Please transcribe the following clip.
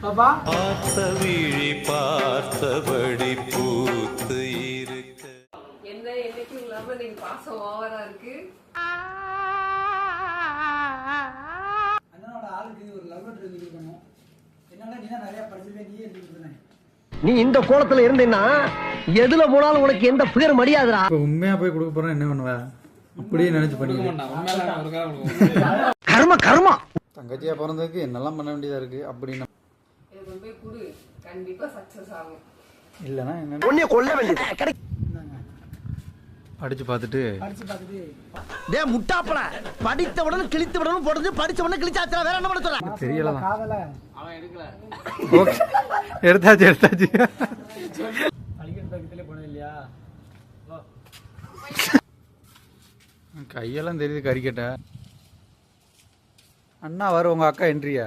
பார்த்த விழி பார்த்தபடி பூத்து இருக்க. என்ன என்னைக்கு இல்லாம நீங்க பாசம் ஓவரா இருக்கு. அண்ணனோட ஆளுக்கு ஒரு லவ் லெட்டர் எழுதி கொடுக்கணும். என்னன்னா நீ தான் நிறைய படிச்சிருக்க, நீயே எழுதி கொடுத்தனே. நீ இந்த கோலத்துல இருந்தீன்னா எதுல போனாலும் உனக்கு எந்த பேர் மரியாதைடா. இப்போ உண்மையா போய் கொடுக்க போறேன் என்ன பண்ணுவ? அப்படியே நினைச்சு பண்ணிக்க. கர்ம கர்மா. தங்கச்சியா பிறந்ததுக்கு என்னெல்லாம் பண்ண வேண்டியதா இருக்கு அப்படின்னு. எனக்கு போய் குடு, கண்டிப்பா சக்சஸ் ஆகும். இல்லைன்னா என்ன உன்னைய கொல்ல வேண்டியது. அடிச்சு பார்த்துட்டு படிச்சு பார்த்துட்டு டே முட்டாப்பல படித்த உடனே கிழித்து விடணும் போடுறது, படிச்ச உடனே கிழிச்சாச்சா வேற என்ன பண்ண சொல்ற? தெரியலதான். காதல ஓகே எடுத்தாச்சு. அடிக்கிற பக்கத்துல போனது இல்லையா? கையெல்லாம் தெரியுது கறிக்கட்ட. அண்ணா வர உங்க அக்கா என்ட்ரியா?